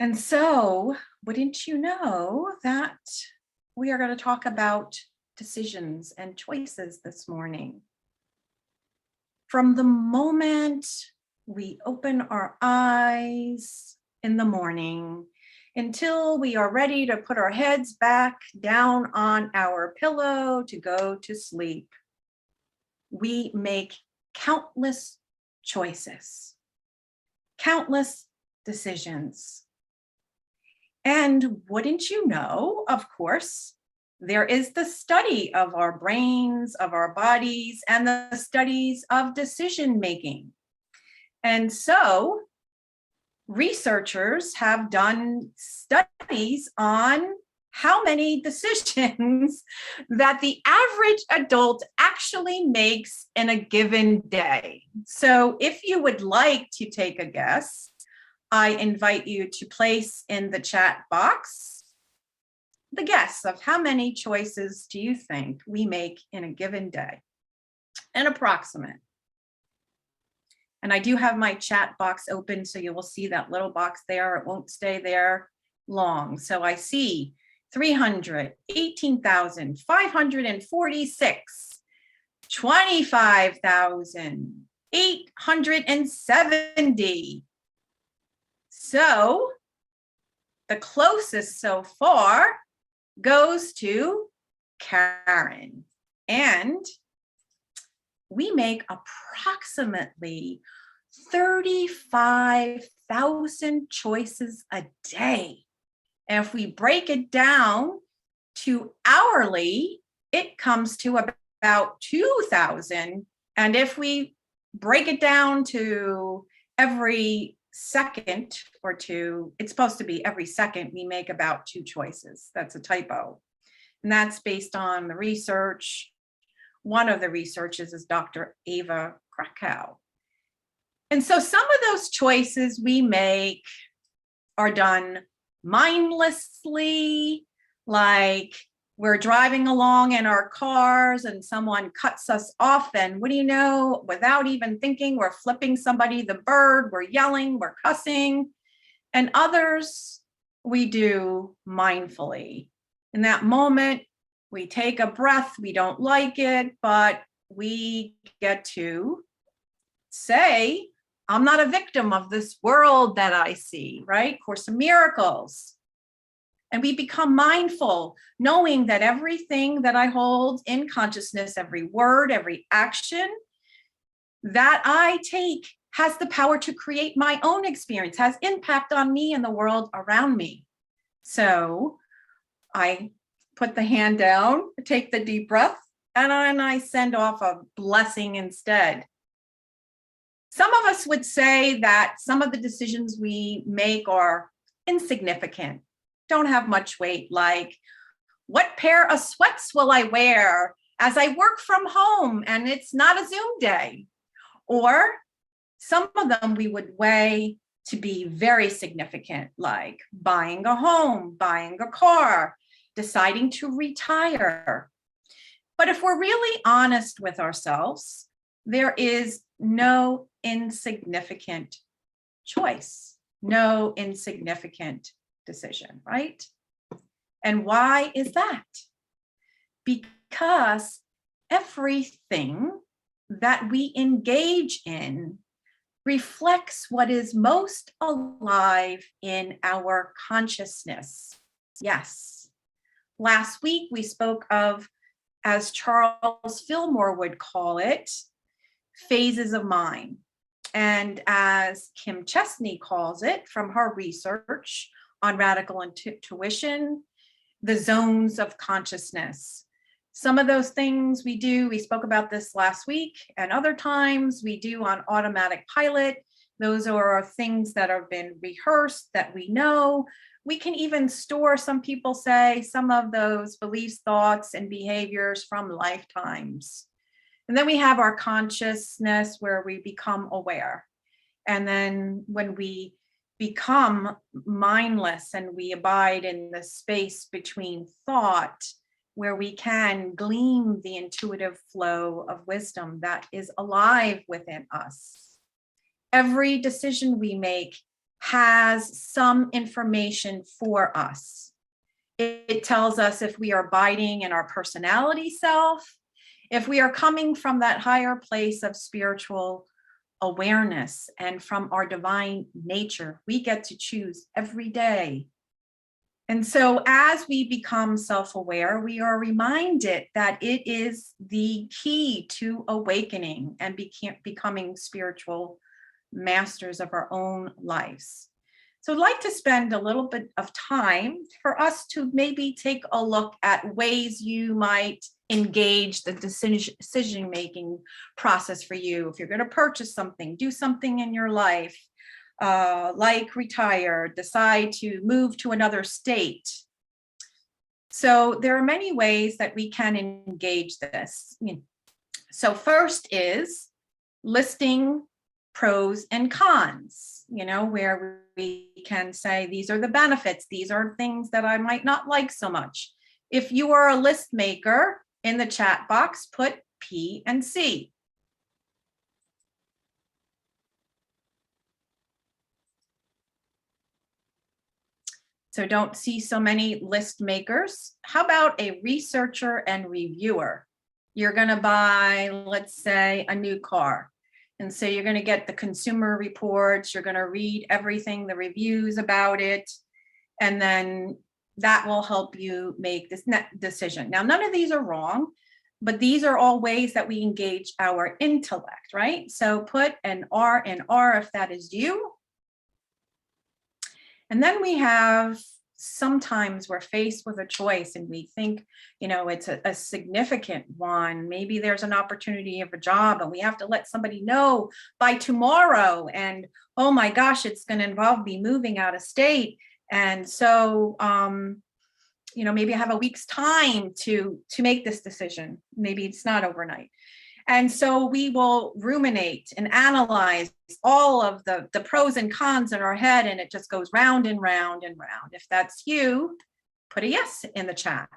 And so, wouldn't you know that we are going to talk about decisions and choices this morning? From the moment we open our eyes in the morning until we are ready to put our heads back down on our pillow to go to sleep, we make countless choices, countless decisions. And wouldn't you know, of course, there is the study of our brains, of our bodies, and the studies of decision making. And so researchers have done studies on how many decisions that the average adult actually makes in a given day. So if you would like to take a guess, I invite you to place in the chat box the guess of how many choices do you think we make in a given day? An approximate. And I do have my chat box open, so you will see that little box there. It won't stay there long. So I see 318,546, 25,870. So the closest so far goes to Karen. And we make approximately 35,000 choices a day. And if we break it down to hourly, it comes to about 2,000. And if we break it down to every second or two, it's supposed to be every second we make about 2 choices. That's a typo. And that's based on the research. One of the researchers is Dr. Ava Krakow. And so some of those choices we make are done mindlessly, like we're driving along in our cars and someone cuts us off, and what do you know, without even thinking, we're flipping somebody the bird, we're yelling, we're cussing. And others we do mindfully. In that moment, we take a breath, we don't like it, but we get to say, I'm not a victim of this world that I see, right? Course in Miracles. And we become mindful, knowing that everything that I hold in consciousness, every word, every action that I take has the power to create my own experience, has impact on me and the world around me. So I put the hand down, take the deep breath, and I send off a blessing instead. Some of us would say that some of the decisions we make are insignificant, don't have much weight, like what pair of sweats will I wear as I work from home and it's not a Zoom day? Or some of them we would weigh to be very significant, like buying a home, buying a car, deciding to retire. But if we're really honest with ourselves, there is no insignificant choice, no insignificant decision, right? And why is that? Because everything that we engage in reflects what is most alive in our consciousness. Yes. Last week we spoke of, as Charles Fillmore would call it, phases of mind. And as Kim Chesney calls it from her research on radical intuition, the zones of consciousness. Some of those things we do, we spoke about this last week, and other times we do on automatic pilot. Those are things that have been rehearsed, that we know. We can even store, some people say, some of those beliefs, thoughts, and behaviors from lifetimes. And then we have our consciousness where we become aware. And then when we become mindless and we abide in the space between thought, where we can glean the intuitive flow of wisdom that is alive within us. Every decision we make has some information for us. It tells us if we are abiding in our personality self, if we are coming from that higher place of spiritual awareness and from our divine nature. We get to choose every day. And so as we become self-aware, we are reminded that it is the key to awakening and becoming spiritual masters of our own lives. So I'd like to spend a little bit of time for us to maybe take a look at ways you might engage the decision-making process for you. If you're going to purchase something, do something in your life, like retire, decide to move to another state. So there are many ways that we can engage this. So first is listing pros and cons, where we can say, these are the benefits, these are things that I might not like so much. If you are a list maker, in the chat box, put P and C. So don't see so many list makers. How about a researcher and reviewer? You're going to buy, let's say, a new car. And so you're going to get the consumer reports, you're going to read everything, the reviews about it, and then that will help you make this decision. Now, none of these are wrong, but these are all ways that we engage our intellect, right? So put an R in R if that is you. And then we have, sometimes we're faced with a choice and we think, it's a significant one. Maybe there's an opportunity of a job and we have to let somebody know by tomorrow. And oh my gosh, it's going to involve me moving out of state. And so, maybe I have a week's time to make this decision. Maybe it's not overnight. And so we will ruminate and analyze all of the pros and cons in our head, and it just goes round and round and round. If that's you, put a yes in the chat.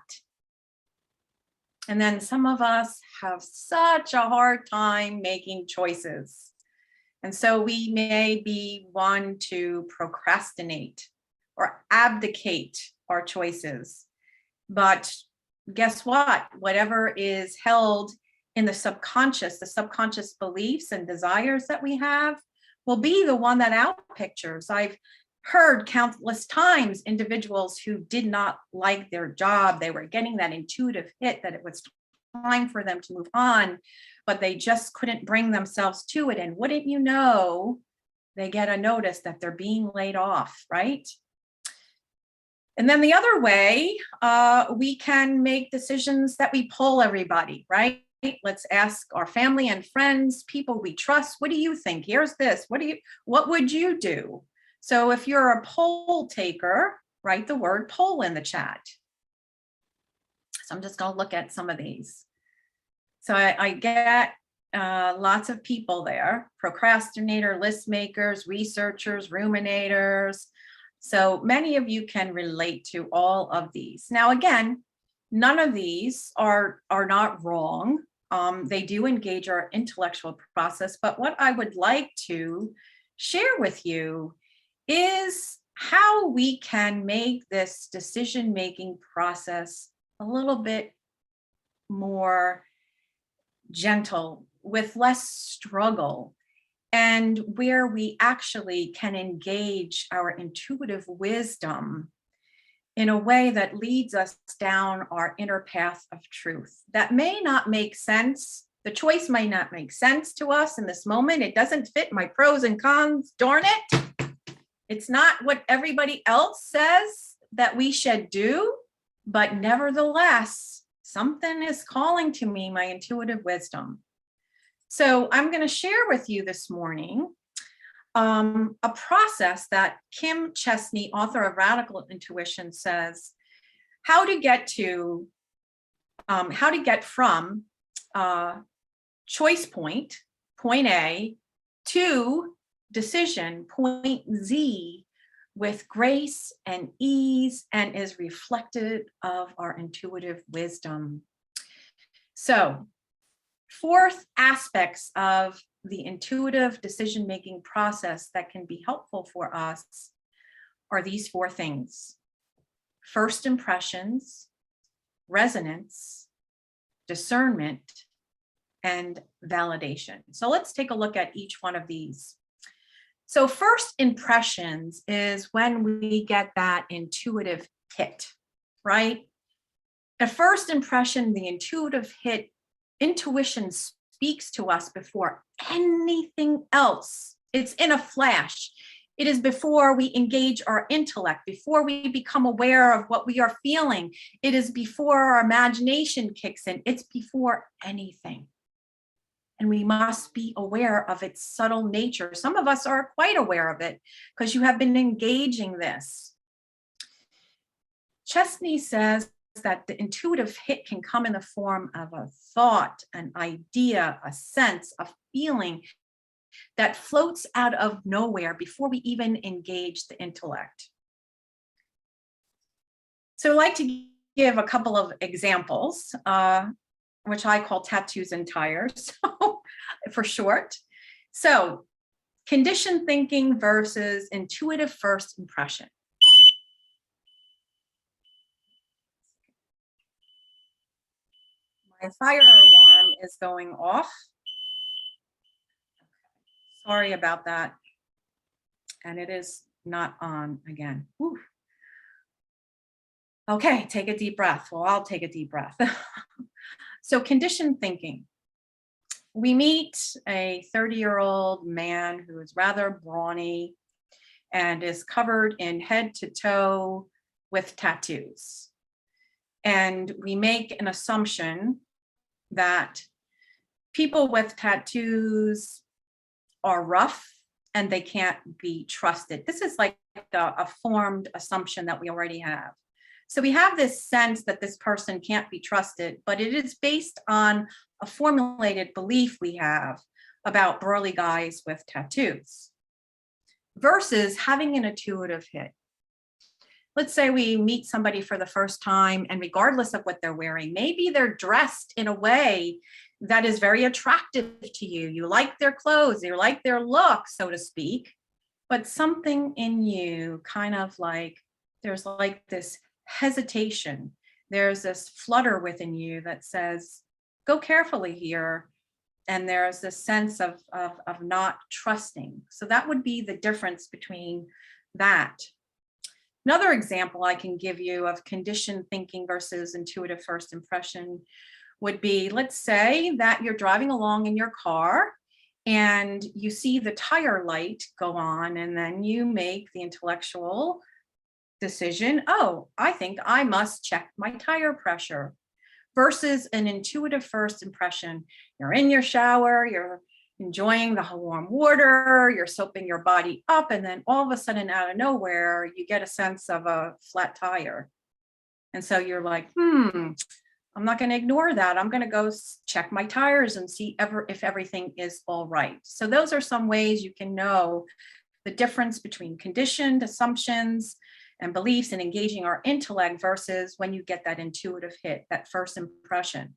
And then some of us have such a hard time making choices. And so we may be one to procrastinate or abdicate our choices. But guess what? Whatever is held in the subconscious beliefs and desires that we have will be the one that outpictures. I've heard countless times individuals who did not like their job. They were getting that intuitive hit that it was time for them to move on, but they just couldn't bring themselves to it. And wouldn't you know, they get a notice that they're being laid off, right? And then the other way, we can make decisions that we pull everybody, right? Let's ask our family and friends, people we trust, what do you think? Here's this, what would you do? So if you're a poll taker, write the word poll in the chat. So I'm just gonna look at some of these. So I get lots of people there: procrastinator, list makers, researchers, ruminators. So many of you can relate to all of these. Now, again, none of these are not wrong. They do engage our intellectual process, but what I would like to share with you is how we can make this decision-making process a little bit more gentle, with less struggle, and where we actually can engage our intuitive wisdom in a way that leads us down our inner path of truth. That may not make sense. The choice may not make sense to us in this moment. It doesn't fit my pros and cons, darn it. It's not what everybody else says that we should do, but nevertheless, something is calling to me, my intuitive wisdom. So I'm going to share with you this morning a process that Kim Chesney, author of Radical Intuition, says how to get from choice point A, to decision point Z with grace and ease, and is reflective of our intuitive wisdom. So 4 aspects of the intuitive decision-making process that can be helpful for us are these four things: first impressions, resonance, discernment, and validation. So let's take a look at each one of these. So first impressions is when we get that intuitive hit, right? At first impression, the intuitive hit, intuition speaks to us before anything else. It's in a flash. It is before we engage our intellect, before we become aware of what we are feeling. It is before our imagination kicks in. It's before anything. And we must be aware of its subtle nature. Some of us are quite aware of it because you have been engaging this. Chesney says that the intuitive hit can come in the form of a thought, an idea, a sense, a feeling that floats out of nowhere before we even engage the intellect. So I'd like to give a couple of examples, which I call tattoos and tires for short. So conditioned thinking versus intuitive first impression. My fire alarm is going off. Sorry about that. And it is not on again. Whew. Okay, take a deep breath. Well, I'll take a deep breath. So conditioned thinking. We meet a 30-year-old man who is rather brawny and is covered in head to toe with tattoos. And we make an assumption that people with tattoos are rough and they can't be trusted. This is like a formed assumption that we already have. So we have this sense that this person can't be trusted, but it is based on a formulated belief we have about burly guys with tattoos versus having an intuitive hit. Let's say we meet somebody for the first time, and regardless of what they're wearing, maybe they're dressed in a way that is very attractive to you. You like their clothes, you like their look, so to speak, but something in you kind of like, there's like this hesitation. There's this flutter within you that says, go carefully here. And there's this sense of not trusting. So that would be the difference between that. Another example I can give you of conditioned thinking versus intuitive first impression would be, let's say that you're driving along in your car and you see the tire light go on, and then you make the intellectual decision, oh, I think I must check my tire pressure, versus an intuitive first impression. You're in your shower, you're enjoying the warm water, you're soaping your body up, and then all of a sudden out of nowhere, you get a sense of a flat tire. And so you're like, I'm not going to ignore that. I'm going to go check my tires and see if everything is all right. So those are some ways you can know the difference between conditioned assumptions and beliefs and engaging our intellect versus when you get that intuitive hit, that first impression.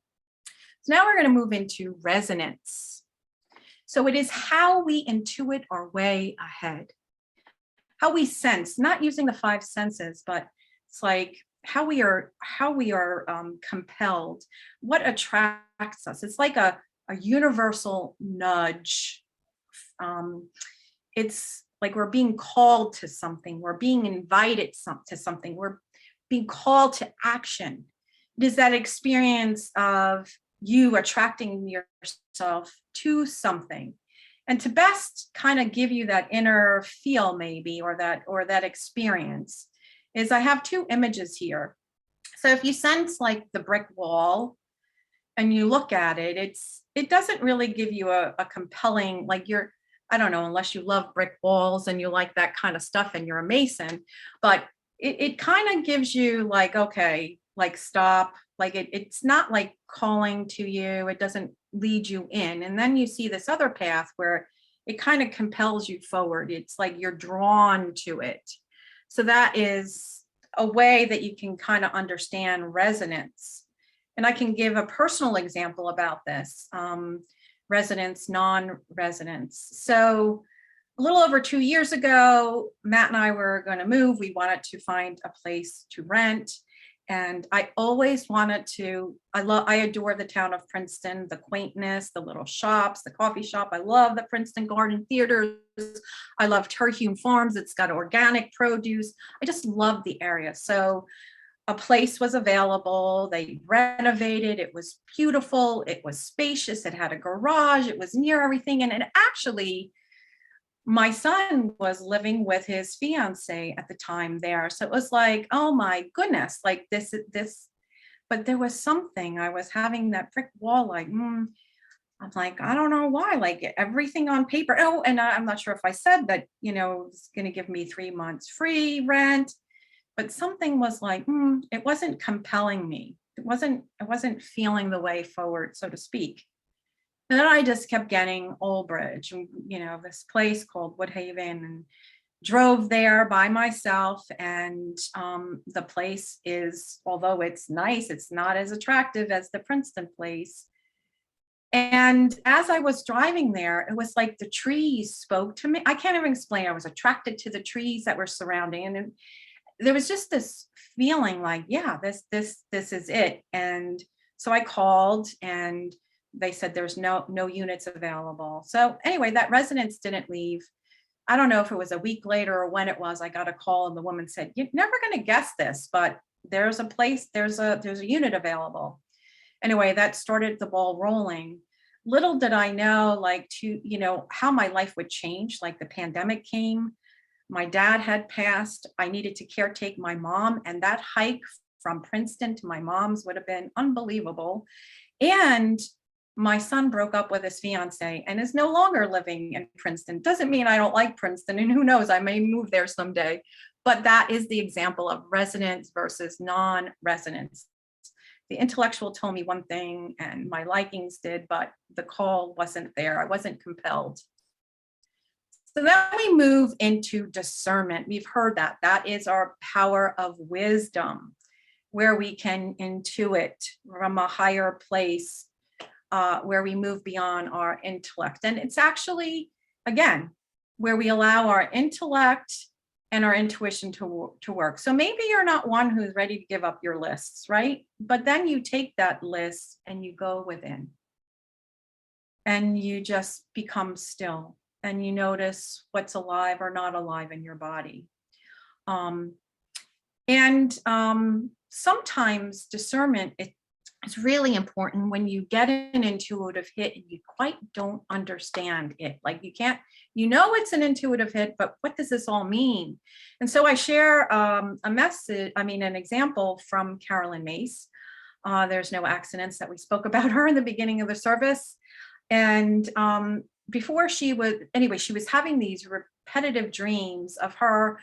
So now we're going to move into resonance. So it is how we intuit our way ahead, how we sense, not using the five senses, but it's like how we are compelled, what attracts us. It's like a universal nudge. It's like we're being called to something, we're being invited to something, we're being called to action. It is that experience of you attracting yourself to something. And to best kind of give you that inner feel maybe, or that experience, is I have two images here. So if you sense like the brick wall and you look at it, it doesn't really give you a compelling, like I don't know, unless you love brick walls and you like that kind of stuff and you're a Mason, but it kind of gives you like, okay, like stop, like it's not like calling to you, it doesn't lead you in. And then you see this other path where it kind of compels you forward. It's like you're drawn to it. So that is a way that you can kind of understand resonance. And I can give a personal example about this. residents, non-residents. So a little over 2 years ago, Matt and I were going to move. We wanted to find a place to rent. And I always wanted to, I adore the town of Princeton, the quaintness, the little shops, the coffee shop. I love the Princeton Garden Theaters. I love Terhune Farms. It's got organic produce. I just love the area. So a place was available. They renovated. It was beautiful. It was spacious. It had a garage. It was near everything. And it actually, my son was living with his fiance at the time there. So it was like, oh my goodness, like this, but there was something, I was having that brick wall, like, I'm like, I don't know why, like everything on paper. Oh, and I'm not sure if I said that, it's going to give me 3 months free rent, but something was like, it wasn't compelling me. I wasn't feeling the way forward, so to speak. And then I just kept getting Old Bridge, this place called Woodhaven, and drove there by myself. And the place is, although it's nice, it's not as attractive as the Princeton place. And as I was driving there, it was like the trees spoke to me. I can't even explain. I was attracted to the trees that were surrounding, and there was just this feeling like, yeah, this is it. And so I called, and they said there's no units available. So anyway, that residence didn't leave. I don't know if it was a week later or when it was. I got a call, and the woman said, "You're never going to guess this, but there's a place, there's a unit available." Anyway, that started the ball rolling. Little did I know, how my life would change. Like, the pandemic came, my dad had passed, I needed to caretake my mom, and that hike from Princeton to my mom's would have been unbelievable. And my son broke up with his fiance and is no longer living in Princeton. Doesn't mean I don't like Princeton, and who knows, I may move there someday. But that is the example of residents versus non-residents. The intellectual told me one thing and my likings did, but the call wasn't there. I wasn't compelled. So then we move into discernment. We've heard that. That is our power of wisdom, where we can intuit from a higher place, where we move beyond our intellect. And it's actually, again, where we allow our intellect and our intuition to work. So maybe you're not one who's ready to give up your lists, right? But then you take that list and you go within, and you just become still, and you notice what's alive or not alive in your body. Sometimes discernment, it's really important when you get an intuitive hit and you quite don't understand it. Like, it's an intuitive hit, but what does this all mean? And so I share an example from Carolyn Mace. There's no accidents that we spoke about her in the beginning of the service. And before she was having these repetitive dreams of her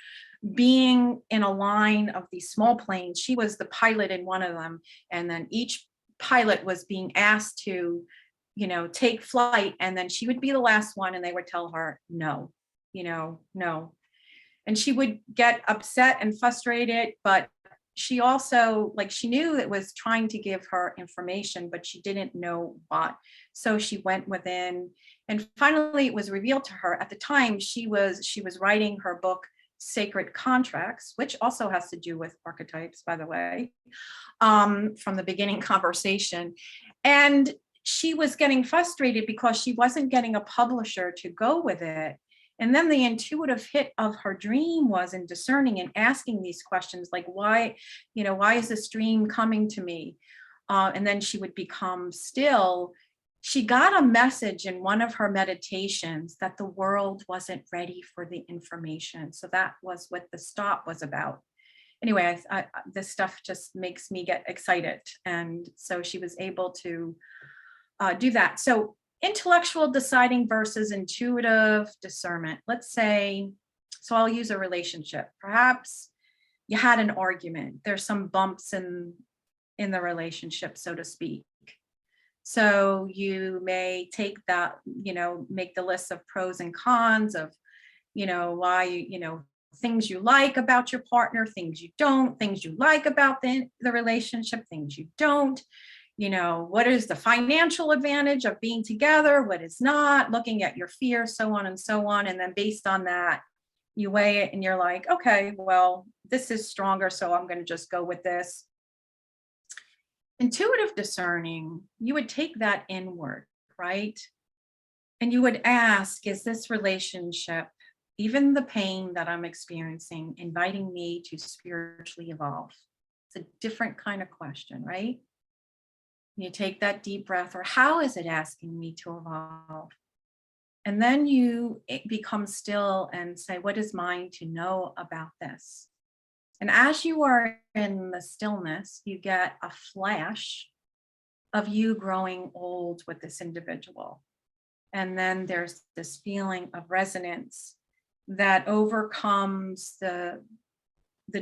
being in a line of these small planes. She was the pilot in one of them. And then each pilot was being asked to, take flight. And then she would be the last one, and they would tell her, no. And she would get upset and frustrated, but she also, she knew it was trying to give her information, but she didn't know what. So she went within, and finally it was revealed to her. At the time, she was writing her book, Sacred Contracts, which also has to do with archetypes, by the way, from the beginning conversation. And she was getting frustrated because she wasn't getting a publisher to go with it. And then the intuitive hit of her dream was in discerning and asking these questions, like, why is this dream coming to me? And then she would become still. She got a message in one of her meditations that the world wasn't ready for the information. So that was what the stop was about. Anyway, this stuff just makes me get excited. And so she was able to do that. So intellectual deciding versus intuitive discernment. Let's say, so I'll use a relationship. Perhaps you had an argument. There's some bumps in the relationship, so to speak. So you may take that, make the list of pros and cons of, why, things you like about your partner, things you don't, things you like about the relationship, things you don't. what is the financial advantage of being together? What is not? Looking at your fear, so on and so on. And then based on that, you weigh it and you're like, okay, well, this is stronger, so I'm going to just go with this. Intuitive discerning, you would take that inward, right? And you would ask, is this relationship, even the pain that I'm experiencing, inviting me to spiritually evolve? It's a different kind of question, right? You take that deep breath, or how is it asking me to evolve? And then you become still and say, what is mine to know about this? And as you are in the stillness, you get a flash of you growing old with this individual. And then there's this feeling of resonance that overcomes the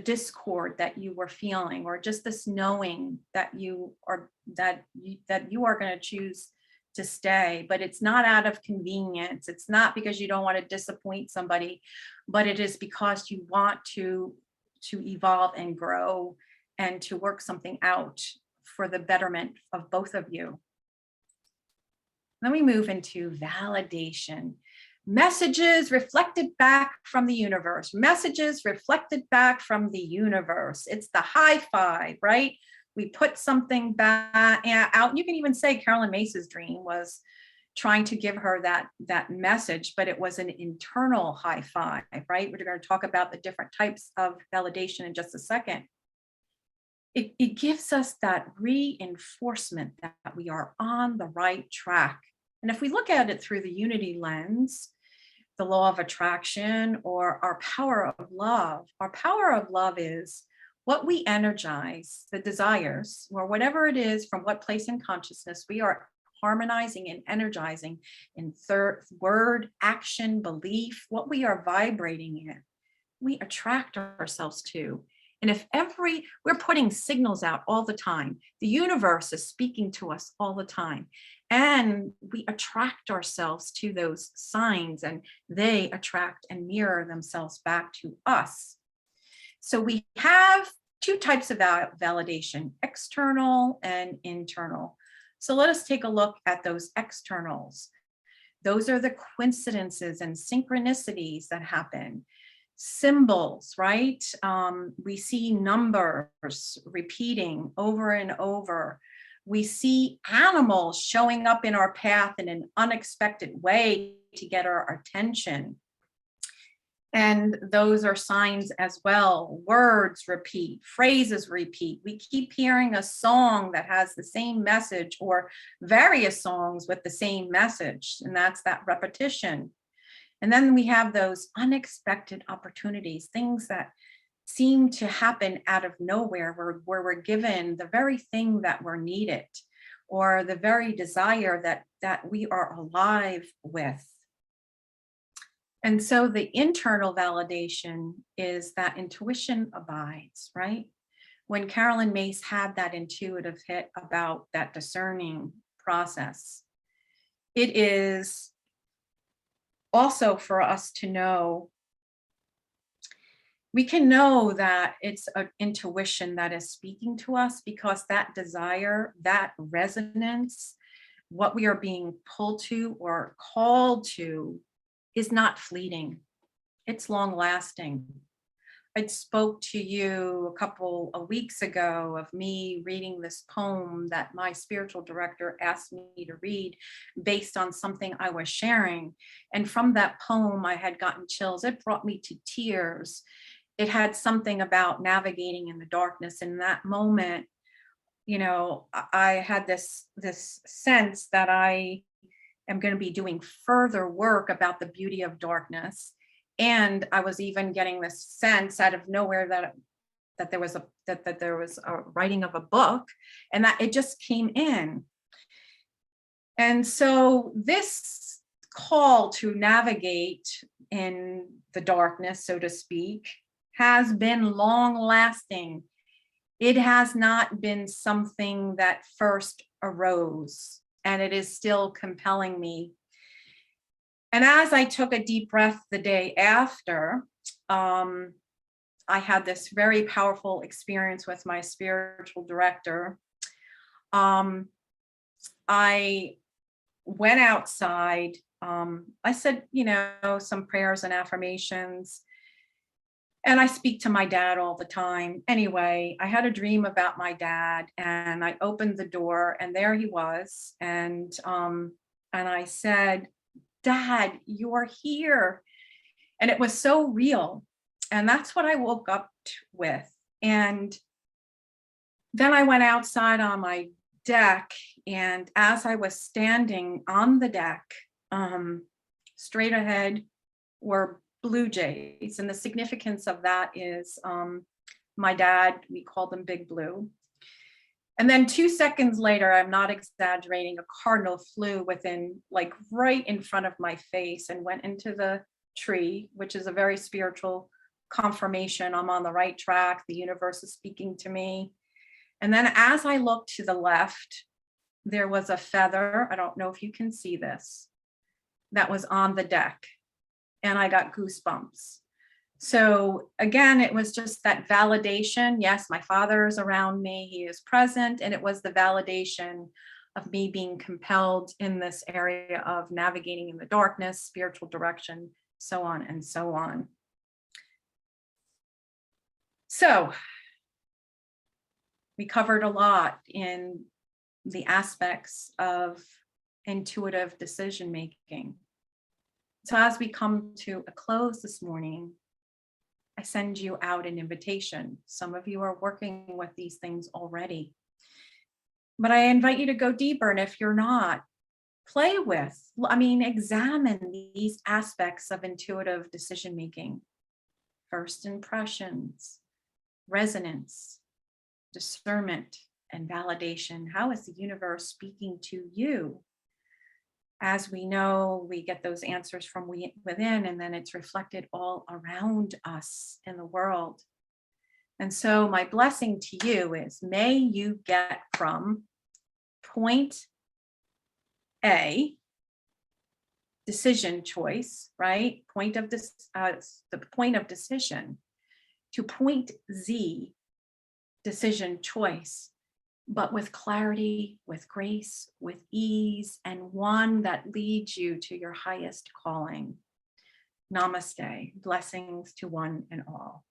discord that you were feeling, or just this knowing that you are going to choose to stay. But it's not out of convenience. It's not because you don't want to disappoint somebody, but it is because you want to evolve and grow and to work something out for the betterment of both of you. Then we move into validation. Messages reflected back from the universe. Messages reflected back from the universe. It's the high five, right? We put something back out. You can even say Carolyn Mace's dream was trying to give her that message, but it was an internal high five, right? We're going to talk about the different types of validation in just a second. It gives us that reinforcement that we are on the right track. And if we look at it through the unity lens, the law of attraction, or our power of love is what we energize, the desires, or whatever it is from what place in consciousness we are harmonizing and energizing in word, action, belief, what we are vibrating in, we attract ourselves to. And if we're putting signals out all the time, the universe is speaking to us all the time, and we attract ourselves to those signs, and they attract and mirror themselves back to us. So we have two types of validation, external and internal. So let us take a look at those externals. Those are the coincidences and synchronicities that happen. Symbols, right? We see numbers repeating over and over. We see animals showing up in our path in an unexpected way to get our attention. And those are signs as well. Words repeat, phrases repeat. We keep hearing a song that has the same message, or various songs with the same message, and that's that repetition. And then we have those unexpected opportunities, things that seem to happen out of nowhere, where we're given the very thing that we're needed, or the very desire that we are alive with. And so the internal validation is that intuition abides, right? When Carolyn Mace had that intuitive hit about that discerning process, it is also for us to know, we can know that it's an intuition that is speaking to us, because that desire, that resonance, what we are being pulled to or called to, is not fleeting. It's long lasting. I spoke to you a couple of weeks ago of me reading this poem that my spiritual director asked me to read based on something I was sharing. And from that poem, I had gotten chills. It brought me to tears. It had something about navigating in the darkness. In that moment, I had this sense that I am going to be doing further work about the beauty of darkness. And I was even getting this sense out of nowhere that there was a writing of a book, and that it just came in. And so this call to navigate in the darkness, so to speak, has been long lasting. It has not been something that first arose, and it is still compelling me. And as I took a deep breath the day after, I had this very powerful experience with my spiritual director. I went outside. I said, some prayers and affirmations. And I speak to my dad all the time. Anyway, I had a dream about my dad, and I opened the door and there he was. And I said, Dad, you're here. And it was so real. And that's what I woke up with. And then I went outside on my deck. And as I was standing on the deck, straight ahead were blue jays. And the significance of that is my dad, we called him Big Blue. And then 2 seconds later, I'm not exaggerating, a cardinal flew within, like right in front of my face and went into the tree, which is a very spiritual confirmation. I'm on the right track. The universe is speaking to me. And then as I looked to the left, there was a feather. I don't know if you can see this, that was on the deck. And I got goosebumps. So again, it was just that validation. Yes, my father is around me, he is present. And it was the validation of me being compelled in this area of navigating in the darkness, spiritual direction, so on and so on. So we covered a lot in the aspects of intuitive decision making. So as we come to a close this morning, I send you out an invitation. Some of you are working with these things already, but I invite you to go deeper. And if you're not, examine these aspects of intuitive decision making: first impressions, resonance, discernment, and validation. How is the universe speaking to you? As we know, we get those answers from within, and then it's reflected all around us in the world. And so my blessing to you is, may you get from point A, decision choice, right? The point of decision, to point Z, decision choice, but with clarity, with grace, with ease, and one that leads you to your highest calling. Namaste. Blessings to one and all.